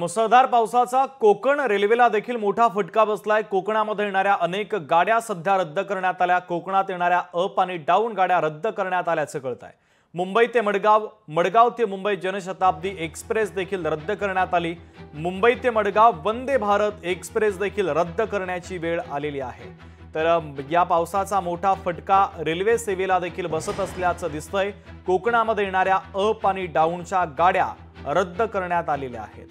मुसळधार पावसाचा कोकण रेल्वेला देखील मोठा फटका बसलाय। कोकणामध्ये येणाऱ्या अनेक गाड्या सध्या रद्द करण्यात आल्या। कोकणात येणाऱ्या अप आणि डाऊन गाड्या रद्द करण्यात आल्याचं कळतंय। मुंबई ते मडगाव, मडगाव ते मुंबई जनशताब्दी एक्सप्रेस देखील रद्द करण्यात आली। मुंबई ते मडगाव वंदे भारत एक्सप्रेस देखील रद्द करण्याची वेळ आलेली आहे। तर या पावसाचा मोठा फटका रेल्वे सेवेला देखील बसत असल्याचं दिसतंय। कोकणामध्ये येणाऱ्या अप आणि डाऊनच्या गाड्या रद्द करण्यात आलेल्या आहेत।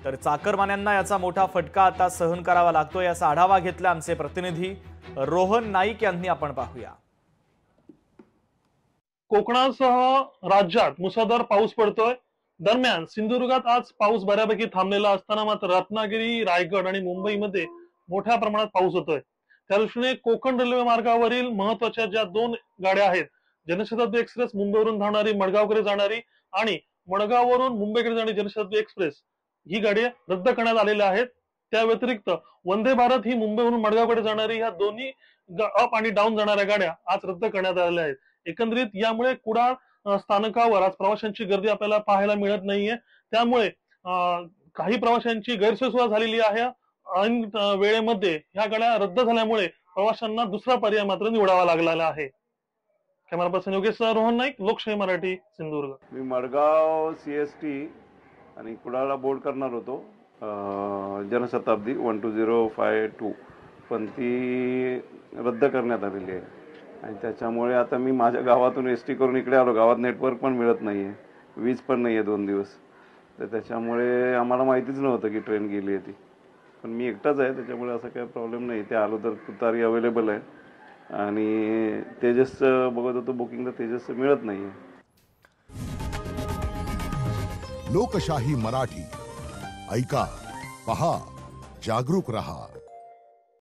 तर चाकरमान्यांना याचा मोठा फटका आता सहन करावा लागतोय। याचा आढावा घेतला आमचे प्रतिनिधी रोहन नाईक यांनी। आपण पाहूया। कोकणासह राज्यात मुसळधार पाऊस पडतोय। दरम्यान सिंधुदुर्गात आज पाऊस बऱ्यापैकी थांबलेला असताना मात्र रत्नागिरी, रायगड आणि मुंबईमध्ये मोठ्या प्रमाणात पाऊस होतोय। त्या दृष्टीने कोकण रेल्वे मार्गावरील महत्त्वाच्या ज्या दोन गाड्या आहेत, जनशताब्दी एक्सप्रेस मुंबईवरून धावणारी मडगावकडे जाणारी आणि मडगाववरून मुंबईकडे जाणारी जनशताब्दी एक्सप्रेस, ही गाड्या रद्द करण्यात आलेल्या आहेत। त्या व्यतिरिक्त वंदे भारत ही मुंबईवरून मडगावकडे जाणारी ह्या दोन्ही अप आणि डाऊन जाणाऱ्या गाड्या आज रद्द करण्यात आलेल्या आहेत। एकंदरीत यामुळे कुडाळ स्थानकावर आज प्रवाशांची गर्दी आपल्याला पाहायला मिळत नाहीये। त्यामुळे काही प्रवाशांची गैरसोय सुद्धा झालेली आहे। ऐन वेळेमध्ये ह्या गाड्या रद्द झाल्यामुळे प्रवाशांना दुसरा पर्याय मात्र निवडावा लागलेला आहे। कॅमेरा पर्सन योगेश रोहन नाईक, लोकशाही मराठी, सिंधुदुर्ग। मी मडगाव सीएसटी आणि कुडाळला बोर्ड करणार होतो जनशताब्दी 12052, पण ती रद्द करण्यात आलेली आहे आणि त्याच्यामुळे आता मी माझ्या गावातून एसटी करून इकडे आलो। गावात नेटवर्क पण मिळत नाहीये, वीज पण नाहीये 2 दिवस। तर त्याच्यामुळे आम्हाला माहितीच नव्हतं की ट्रेन गेली आहे ती, पण मी एकटाच आहे त्याच्यामुळे असं काही प्रॉब्लेम नाही। ते आलो तर तुतारी अवेलेबल आहे आणि तेजस बघत होतो बुकिंगला, तेजस मिळत नाहीये। लोकशाही मराठी ऐका, पहा, जागरूक रहा।